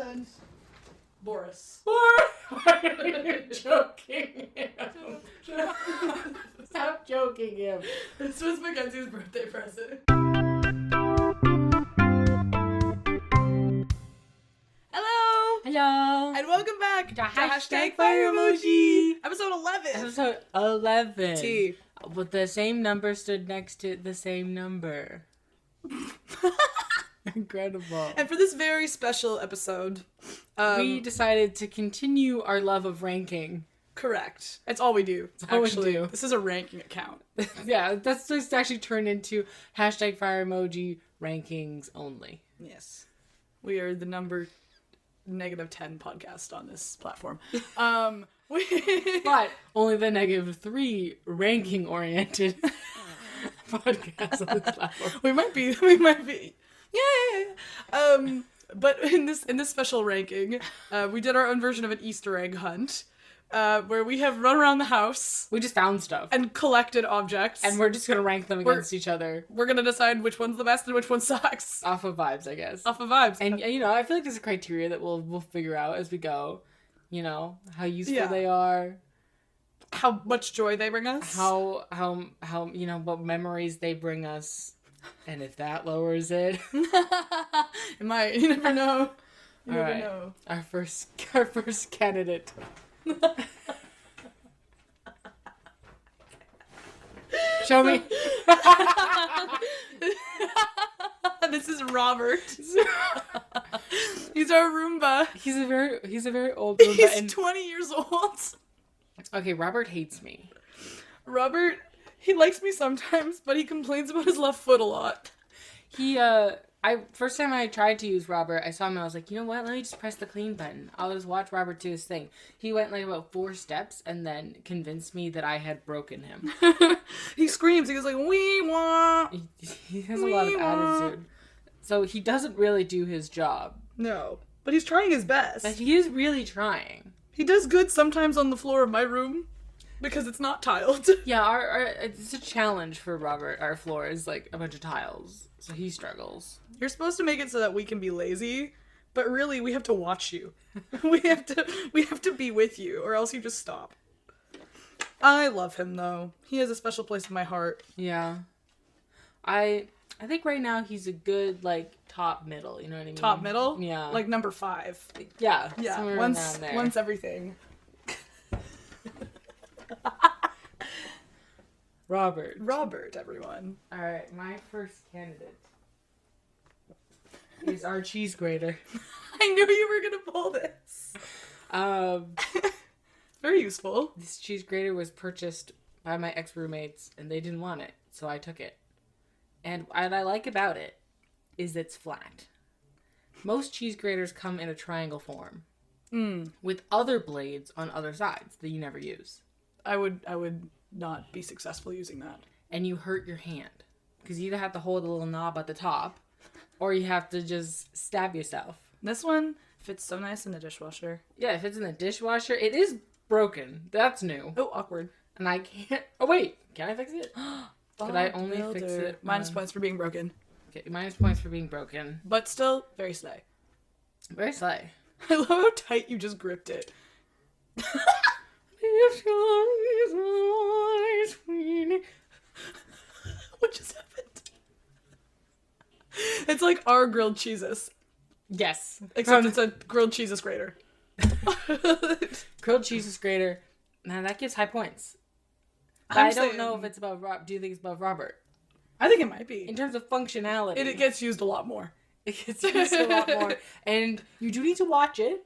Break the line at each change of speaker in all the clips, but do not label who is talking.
And Boris.
Why are you joking him? Stop joking him.
This was Mackenzie's birthday present. Hello!
Hello.
And welcome back
to Hashtag Fire Emoji.
Episode 11.
Episode 11.
T.
But the same number stood next to the same number. Incredible.
And for this very special episode,
we decided to continue our love of ranking.
Correct. It's all we do.
all we
Actually,
do.
This is a ranking account.
Yeah, that's just actually turned into Hashtag Fire Emoji rankings only.
Yes. We are the number -10 podcast on this platform.
But only the -3 ranking oriented podcast on this platform.
We might be. Yeah. But in this special ranking, we did our own version of an Easter egg hunt, where we have run around the house.
We just found stuff.
And collected objects.
And we're just gonna rank them against each other.
We're gonna decide which one's the best and which one sucks.
Off of vibes, I guess.
Off of vibes.
And, you know, I feel like there's a criteria that we'll figure out as we go. You know, how useful they are.
How much joy they bring us.
How, you know, what memories they bring us. And if that lowers it.
It might. You never know. You never know.
Our first candidate. Show me.
This is Robert. He's our Roomba.
He's a very old Roomba.
He's 20 years old.
Okay, Robert hates me.
Robert, he likes me sometimes, but he complains about his left foot a lot.
First time I tried to use Robert, I saw him and I was like, you know what? Let me just press the clean button. I'll just watch Robert do his thing. He went like about 4 steps and then convinced me that I had broken him.
He screams. He goes like, "Wee wah."
He has a lot of attitude. So he doesn't really do his job.
No, but he's trying his best.
But he is really trying.
He does good sometimes on the floor of my room because it's not tiled.
Yeah, it's a challenge for Robert. Our floor is like a bunch of tiles, so he struggles.
You're supposed to make it so that we can be lazy, but really we have to watch you. we have to be with you, or else you just stop. I love him though. He has a special place in my heart.
Yeah. I think right now he's a good like top middle, you know what I mean?
Top middle?
Yeah.
Like number 5.
Yeah.
Yeah.
Somewhere
Once
around there.
once everything.
Robert,
everyone.
Alright, my first candidate is our cheese grater.
I knew you were gonna pull this. Very useful.
This cheese grater was purchased by my ex-roommates and they didn't want it, so I took it. And what I like about it is it's flat. Most cheese graters come in a triangle form with other blades on other sides that you never use.
I would not be successful using that.
And you hurt your hand because you either have to hold a little knob at the top or you have to just stab yourself.
This one fits so nice in the dishwasher.
Yeah, it fits in the dishwasher. It is broken. That's new.
Oh, awkward.
And I can't... Oh, wait. Can I fix it? Could I only fix it?
Minus points for being broken.
Okay, minus points for being broken.
But still, very slay.
Very slay.
I love how tight you just gripped it. What just happened? It's like our grilled cheeses.
Yes.
Except it's a grilled cheeses grater.
Grilled cheeses grater. Now that gives high points. But I don't know if it's above Robert. Do you think it's above Robert?
I think it might be.
In terms of functionality.
It gets used a lot more.
It gets used a lot more. And you do need to watch it.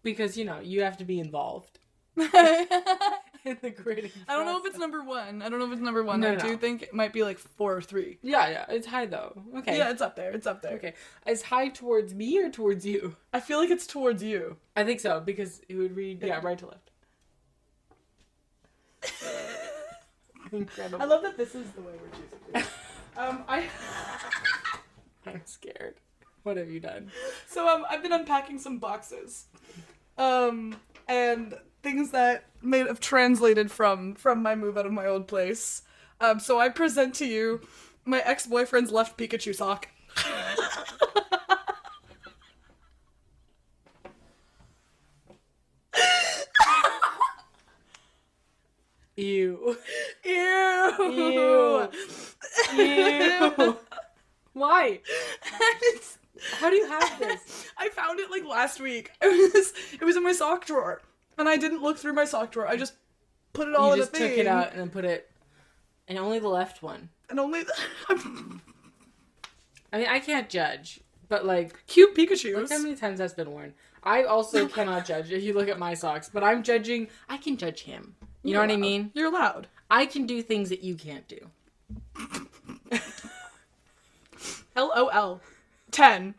Because, you know, you have to be involved. In the grading process.
I don't know if it's number 1. I don't know if it's number 1.
No,
I do think it might be like 4 or 3.
Yeah. It's high, though. Okay.
Yeah, it's up there.
Okay. Is high towards me or towards you?
I feel like it's towards you.
I think so, because it would read, right to left. Incredible.
I love that this is the way we're choosing.
I'm scared. What have you done?
So I've been unpacking some boxes, and things that may have translated from my move out of my old place. So I present to you my ex-boyfriend's left Pikachu sock.
Ew.
Ew.
Ew. Why? How do you have this?
I found it like last week. It was in my sock drawer, and I didn't look through my sock drawer. I just put it all
You
in
just
a thing.
took it out and then put it, and only the left one.
And only
I mean, I can't judge, but like,
cute
look
Pikachus.
how many times that's been worn. I also cannot judge if you look at my socks, but I'm judging. I can judge him. You know what I mean?
You're allowed.
I can do things that you can't do.
LOL. 10.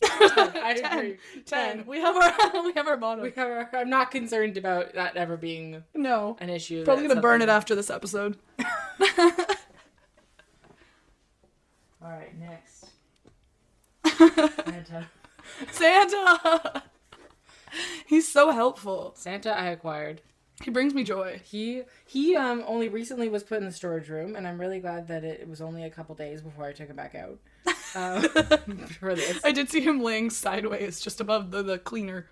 I agree.
10. We have our motto.
I'm not concerned about that ever being
No.
an issue.
Probably
That's
gonna burn it
something-
after this episode.
All right, next.
Santa! He's so helpful.
Santa I acquired.
He brings me joy.
He only recently was put in the storage room, and I'm really glad that it was only a couple days before I took him back out for this.
I did see him laying sideways just above the cleaner.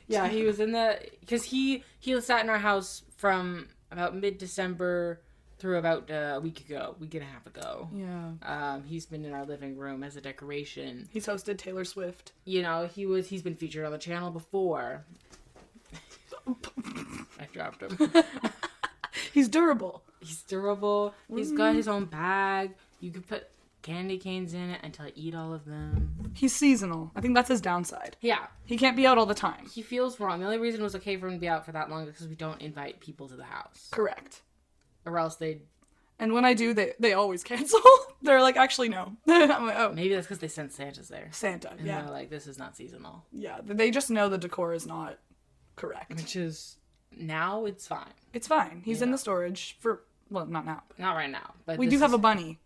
Yeah, he was in because he sat in our house from about mid-December through about a week and a half ago.
Yeah.
He's been in our living room as a decoration.
He's hosted Taylor Swift.
You know, he's been featured on the channel before. I dropped him.
He's durable.
He's durable. He's got his own bag. You could put candy canes in it until I eat all of them.
He's seasonal. I think that's his downside.
Yeah.
He can't be out all the time.
He feels wrong. The only reason it was okay for him to be out for that long is because we don't invite people to the house.
Correct.
Or else
And when I do, they always cancel. They're like, actually, no. I'm like, oh.
maybe that's because they sent Santas there.
Santa,
And
yeah.
they're like, this is not seasonal.
Yeah, they just know the decor is not correct.
Which is, now it's fine.
It's fine. He's in
Yeah.
the storage for, well, not now. But
Not right now. But
we
this
do have
is-
a bunny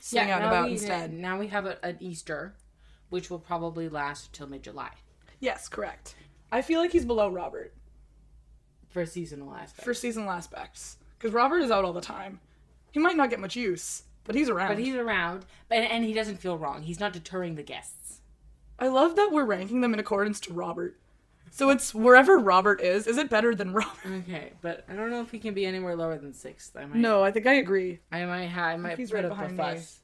sitting out and about
we,
instead.
Now we have an Easter, which will probably last till mid-July.
Yes, correct. I feel like he's below Robert
For seasonal aspects.
for seasonal aspects. Because Robert is out all the time. He might not get much use, but he's around.
But he's around, and he doesn't feel wrong. He's not deterring the guests.
I love that we're ranking them in accordance to Robert. So it's wherever Robert is it better than Robert?
Okay, but I don't know if he can be anywhere lower than 6th. I might,
No, I think I agree.
I might
he's
put
right
up a
behind me.
fuss.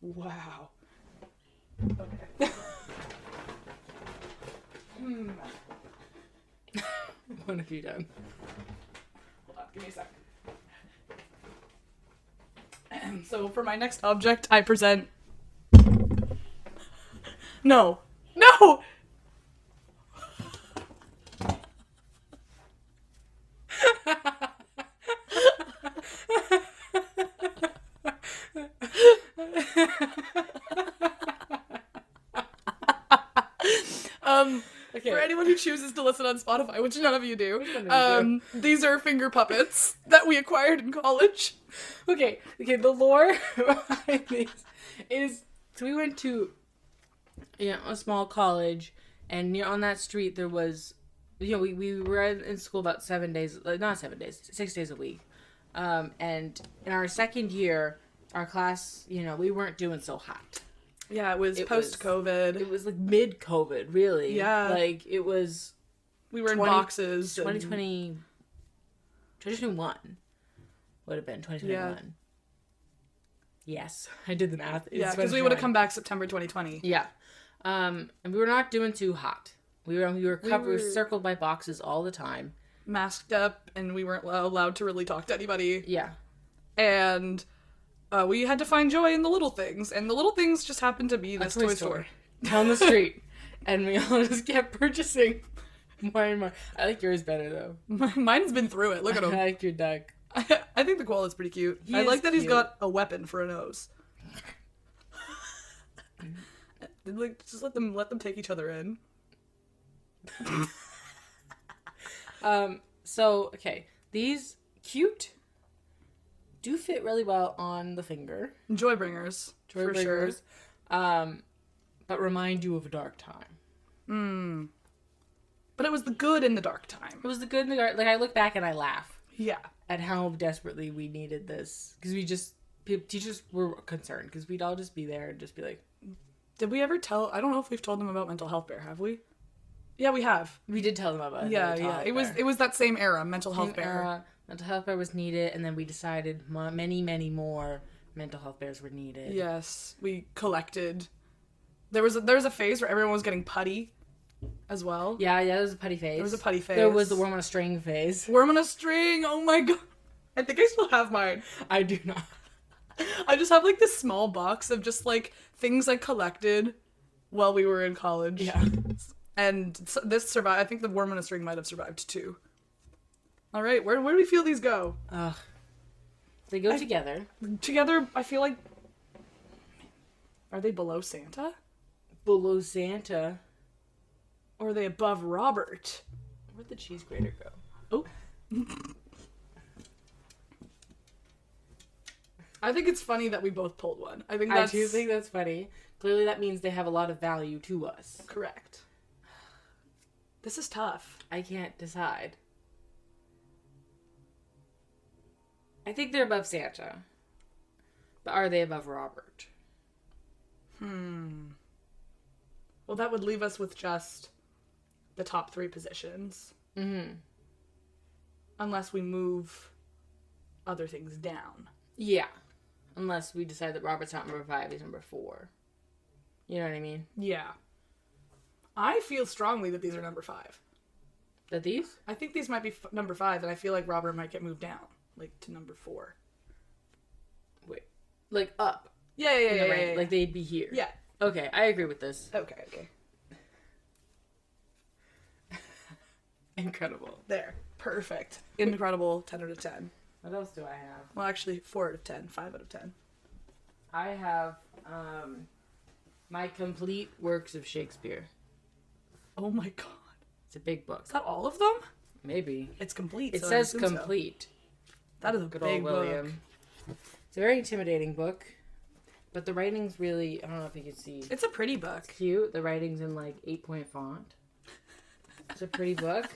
Wow. Okay.
What have you done?
Hold on, give me a sec. So for my next object, I present... No! No!
Okay.
For anyone who chooses to listen on Spotify, which none of you do,
None of
these are finger puppets that we acquired in college.
Okay, the lore behind these is, so we went to, a small college, and on that street there was, we were in school about 7 days, not 7 days, 6 days a week. And in our second year, our class, we weren't doing so hot.
Yeah, it was
It
post-COVID.
It was like mid-COVID, really.
Yeah.
Like, it was
We were in
20
boxes.
2021 would have been 2021. Yes, I did the math. It's
Yeah, because we would have
2021.
come back September 2020.
Yeah. And we were not doing too hot. We were covered, we were
were-
circled by boxes all the time.
Masked up, and we weren't allowed to really talk to anybody.
Yeah.
And we had to find joy in the little things. And the little things just happened to be this
Toy
toy
store.
store.
Down the street. And we all just kept purchasing more and more. I like yours better, though.
Mine's been through it. Look at
I
him.
like your duck.
I think the koala's pretty cute.
He
I
is
like that he's
cute.
got a weapon for a nose. Just let them take each other in.
So, okay. These cute do fit really well on the finger.
Joy bringers, for sure.
Bringers. But remind you of a dark time.
But it was the good in the dark time.
It was the good and the dark. Like, I look back and I laugh
Yeah.
at how desperately we needed this. Because teachers were concerned. Because we'd all just be there and just be like,
Did we ever tell? I don't know if we've told them about Mental Health Bear, have we? Yeah, we have.
we did tell them about it.
Yeah. It was that same era, Mental Health Bear.
Mental health bear was needed, and then we decided many, many more mental health bears were needed.
Yes, we collected. There was a phase where everyone was getting putty as well.
Yeah, there was a putty phase.
There was a putty phase.
There was the worm on a string phase.
Worm on a string. Oh my god. I think I still have mine.
I do not.
I just have like this small box of just like things I collected while we were in college.
Yeah.
And this survived. I think the worm on a string might have survived too. All right, where do we feel these go?
Ugh. They go together.
Together, I feel like. Are they below Santa?
Below Santa.
Or are they above Robert?
Where'd the cheese grater go?
Oh. I think it's funny that we both pulled one. I do
think that's funny. Clearly that means they have a lot of value to us.
Correct. This is tough.
I can't decide. I think they're above Santa. But are they above Robert?
Well, that would leave us with just the top 3 positions.
Mm-hmm.
Unless we move other things down.
Yeah. Unless we decide that Robert's not number 5, he's number 4. You know what I mean?
Yeah. I feel strongly that these are number 5.
That these?
I think these might be number 5, and I feel like Robert might get moved down, like to number 4.
Wait. Like up.
Yeah.
Right? Like they'd be here.
Yeah.
Okay, I agree with this.
Okay.
Incredible.
There. Perfect. Incredible. 10 out of 10.
What else do I have?
Well, actually, 4 out of 10. 5 out of 10.
I have my complete works of Shakespeare.
Oh my god.
It's a big book.
Is that all of them?
Maybe.
It's complete.
It
so I
says
assume so.
complete.
That is a
Good
big
old William.
book.
It's a very intimidating book. But the writing's really, I don't know if you can see.
It's a pretty book.
It's cute. The writing's in like 8-point font. It's a pretty book.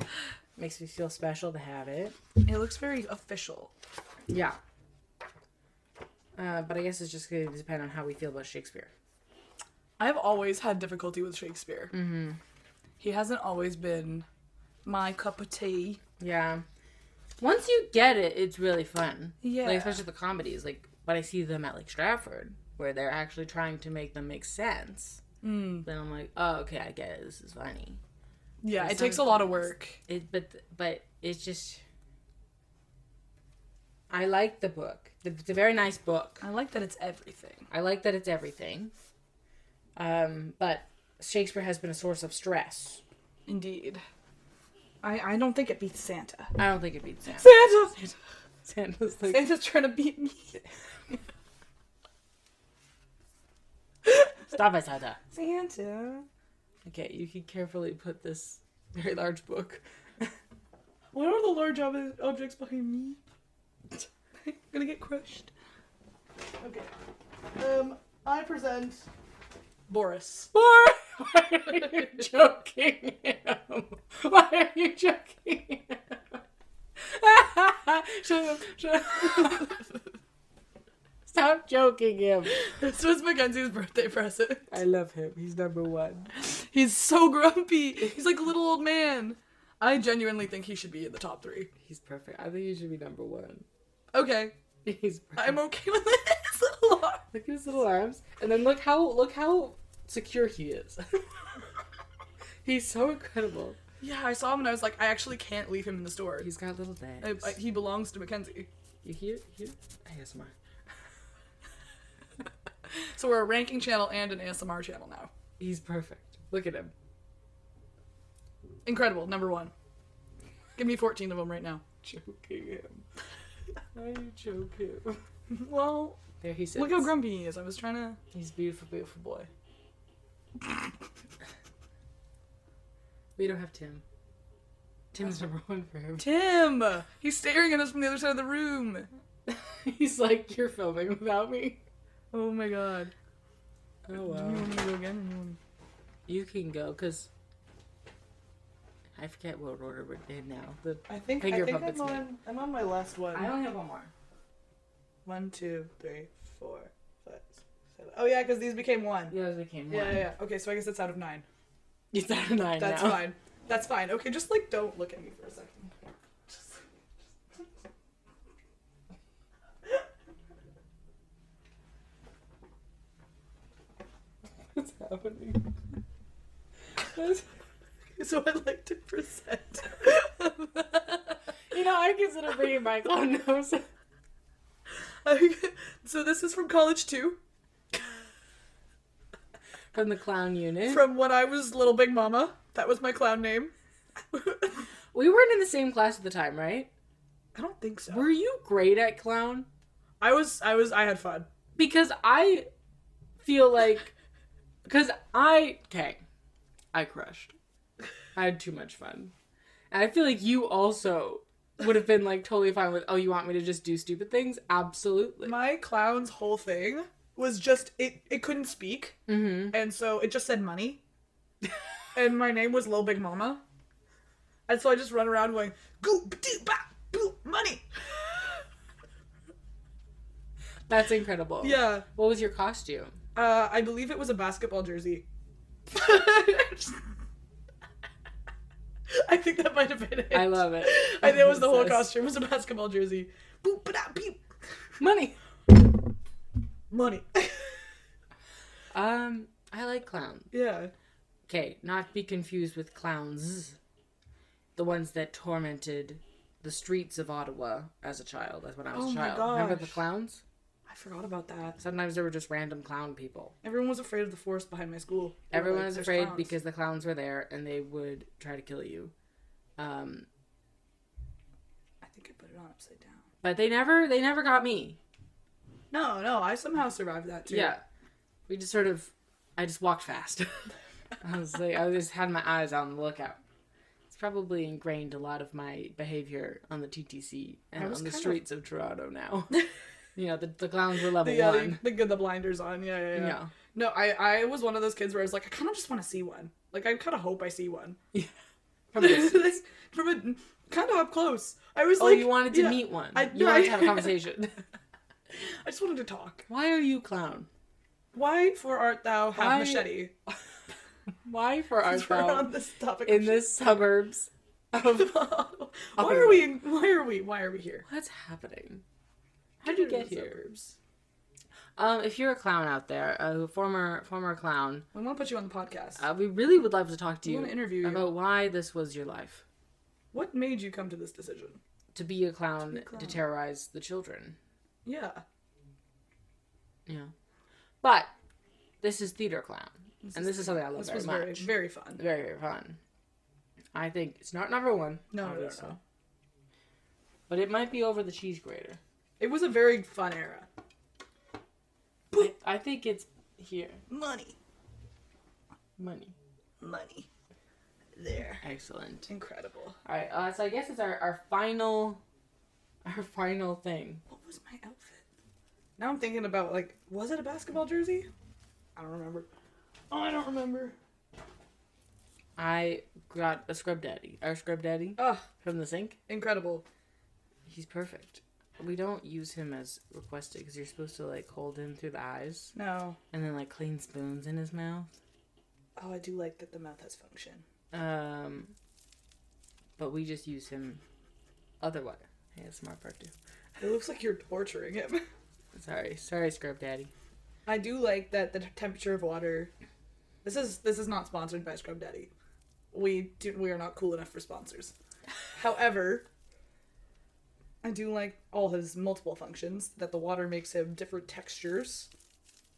Makes me feel special to have it.
It looks very official.
Yeah. But I guess it's just going to depend on how we feel about Shakespeare.
I've always had difficulty with Shakespeare.
Mm-hmm.
He hasn't always been my cup of tea.
Yeah. Once you get it, it's really fun.
Yeah.
Like, especially the comedies. Like, when I see them at, like, Stratford, where they're actually trying to make them make sense, then I'm like, oh, okay, I get it. This is funny.
Yeah, it takes a lot of work.
But it's just... I like the book. It's a very nice book.
I like that it's everything.
I like that it's everything. But Shakespeare has been a source of stress.
Indeed. I don't think it beats Santa.
I don't think it beats Santa.
Santa's
Santa's like...
Santa's trying to beat me.
Stop it, Santa.
Santa.
Okay, you can carefully put this very large book.
What are the large objects behind me? I'm gonna get crushed. Okay. I present Boris.
Why are you joking him? Why are you joking him? Shut up. Stop joking him.
This was Mackenzie's birthday present.
I love him. He's number 1.
He's so grumpy. He's like a little old man. I genuinely think he should be in the top 3.
He's perfect. I think he should be number 1.
Okay.
He's perfect.
I'm okay with it. His little arm.
Look at his little arms. And then look how secure he is. He's so incredible.
Yeah, I saw him and I was like, I actually can't leave him in the store.
He's got little legs.
He belongs to Mackenzie.
You hear? ASMR.
So we're a ranking channel and an ASMR channel now.
He's perfect. Look at him.
Incredible. Number 1. Give me 14 of them right now.
Joking him. Why are you joking?
Well,
There he sits.
look how grumpy he is. I was trying to...
He's a beautiful, beautiful boy. We don't have Tim. Tim's number 1 for him.
Tim! He's staring at us from the other side of the room.
He's like, you're filming without me.
Oh my god.
Oh
Do you
wow.
want me to go again?
You can go, because I forget what order we're in now.
I think
Finger puppets
I'm on my last one.
I only have one more.
1, 2, 3, 4, 5, 6, 7. Oh yeah, because these became 1.
Yeah, those became 1.
Yeah. Okay, so I guess it's out of 9.
It's out of 9
That's
now.
fine. That's fine. Okay, just like don't look at me for a second.
happening.
So I'd like to present.
You know, I consider bringing my clown nose.
So this is from college too.
From the clown unit.
From when I was Little Big Mama. That was my clown name.
We weren't in the same class at the time, right?
I don't think so.
Were you great at clown?
I had fun.
Because I feel like... I crushed. I had too much fun. And I feel like you also would have been, like, totally fine with, oh, you want me to just do stupid things? Absolutely.
My clown's whole thing was just, it couldn't speak.
Mm-hmm.
And so it just said money. And my name was Little Big Mama. And so I just run around going, goo, doo, ba, boo, money.
That's incredible.
Yeah.
What was your costume?
I believe it was a basketball jersey. I think that might have been it.
I love it.
I think it was the whole costume. It was a basketball jersey. Boop, ba-da, beep.
Money.
Money.
I like clowns.
Yeah.
Okay, not to be confused with clowns. The ones that tormented the streets of Ottawa as a child, as when I was a child. Remember the clowns?
I forgot about that.
Sometimes there were just random clown people.
Everyone was afraid of the forest behind my school.
Everyone was afraid because the clowns were there and they would try to kill you.
I think I put it on upside down.
But they never got me.
No, I somehow survived that too.
Yeah. I just walked fast. I just had my eyes on the lookout. It's probably ingrained a lot of my behavior on the TTC and on the streets of Toronto now. You know, the clowns were level 1.
The blinders on, yeah. No, I was one of those kids where I was like, I kind of just want to see one. Like, I kind of hope I see one.
Yeah. From a
kind of up close. I was
you wanted to meet one. You wanted to have a conversation.
I just wanted to talk.
Why are you clown?
Why for art thou have machete?
Why for art
We're
thou
on this topic
in the suburbs of
Why are we here?
What's happening? How did you get here?
Suburbs.
If you're a clown out there, a former clown,
We want to put you on the podcast.
we really would love to talk to
We
you
want to interview you.
about why this was your life.
What made you come to this decision?
To be a clown, to terrorize the children.
Yeah.
Yeah. But this is theater clown. This is something I love
This
very
was
much.
very fun.
Very, very fun. I think it's not number 1.
No.
But it might be over the cheese grater.
It was a very fun era.
I think it's here.
Money. There.
Excellent.
Incredible.
All right. So I guess it's our final thing.
What was my outfit? Now I'm thinking about, like, was it a basketball jersey? I don't remember. Oh, I don't remember.
I got a scrub daddy. Our scrub daddy from the sink.
Incredible.
He's perfect. We don't use him as requested because you're supposed to, like, hold him through the eyes.
No.
And then, like, clean spoons in his mouth.
Oh, I do like that the mouth has function.
But we just use him otherwise. Hey, that's a smart part too.
It looks like you're torturing him.
Sorry, scrub daddy.
I do like that the temperature of water. This is not sponsored by Scrub Daddy. We are not cool enough for sponsors. However, I do like all his multiple functions. That the water makes him different textures,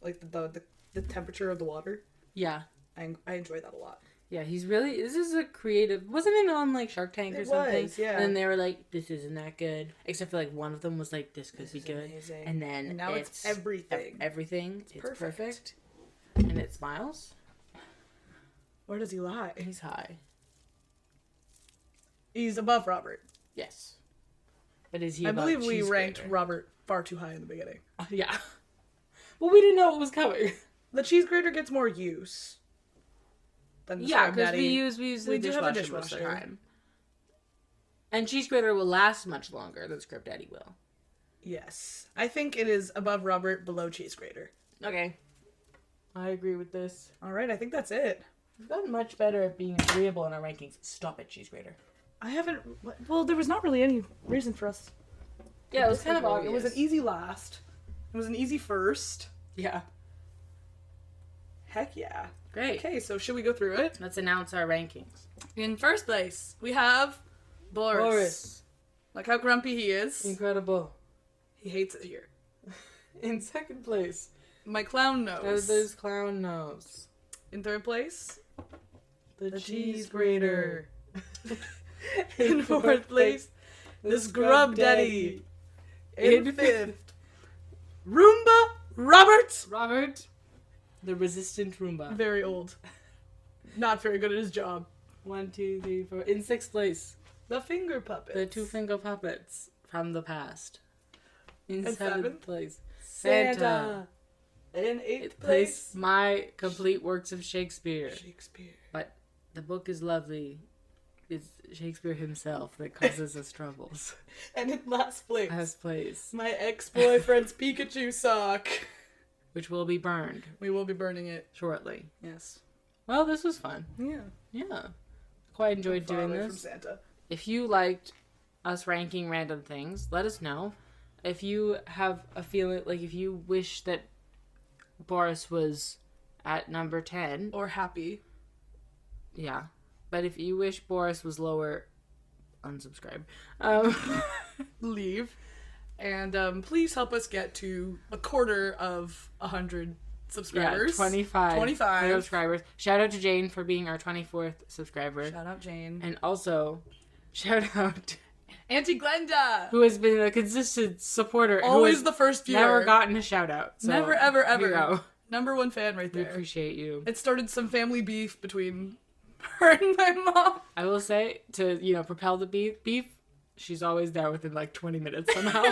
like the temperature of the water.
Yeah,
I enjoy that a lot.
Yeah, this is a creative. Wasn't it on like Shark Tank or something?
Was, yeah.
And then they were like, "This isn't that good," except for like one of them was like, "This could be good,"
amazing.
and then
now it's everything.
Everything. It's
perfect.
perfect. And it smiles.
Where does he lie?
He's high.
He's above Robert.
Yes. But is he?
I
above
believe we
Cheese
ranked
Grater?
Robert far too high in the beginning.
Yeah. Well, we didn't know what was coming.
The cheese grater gets more use. Than the
Yeah,
Scrub
because
Daddy.
we use the
do have a
dishwasher most of the
dishwasher.
time. And Cheese Grater will last much longer than Scrub Daddy will.
Yes. I think it is above Robert, below cheese grater.
Okay. I agree with this.
Alright, I think that's it.
We've gotten much better at being agreeable in our rankings. Stop it, Cheese Grater.
I haven't... Well, there was not really any reason for us.
Yeah, it was kind of obvious.
It was an easy last. It was an easy first.
Yeah.
Heck yeah.
Great.
Okay, so should we go through it?
Let's announce our rankings.
In first place, we have Boris. Like how grumpy he is.
Incredible.
He hates it here.
In second place,
My clown nose.
there's Clown Nose.
In third place,
The
cheese grater. In fourth place,
the
Scrub Daddy. In
In
fifth, Roomba Robert.
Robert, the resistant Roomba.
Very old. Not very good at his job.
1, 2, 3, 4. In sixth place,
The finger puppet.
the two finger puppets from the past. In
And
seventh
seventh,
place,
Santa. In eighth place,
my complete works of Shakespeare.
Shakespeare.
But the book is lovely. It's Shakespeare himself that causes us troubles.
And in last place,
Last place,
my ex-boyfriend's Pikachu sock.
which will be burned
We will be burning it.
shortly.
Yes.
Well, this was fun.
Yeah.
Yeah. Quite enjoyed
Far
doing
away
this.
from Santa.
If you liked us ranking random things, let us know. If you have a feeling, like if you wish that Boris was at number 10,
Or happy.
yeah. But if you wish Boris was lower, unsubscribe.
Leave. And please help us get to 1/4 subscribers.
Yeah, 25.
25.
subscribers. Shout out to Jane for being our 24th subscriber.
Shout out Jane.
And also, shout out to
Auntie Glenda.
who has been a consistent supporter. who
Always
has
the first viewer.
never gotten a shout out. So
Never, ever,
here you
ever.
go.
Number one fan right
We
there.
appreciate you.
It started some family beef between her and my mom.
I will say, to, propel the beef, she's always there within like 20 minutes somehow.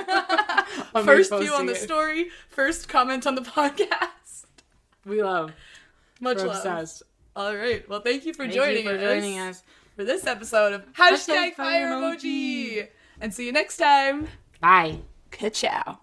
of me
First view on
posting
the
it.
story. First comment on the podcast.
We love.
Much
We're
love.
obsessed.
All right. Well, thank you for
Thank
joining
you for joining us.
for this episode of Hashtag
Hashtag
Fire
Fire
Emoji. And see you next time.
Bye.
Ka-chow.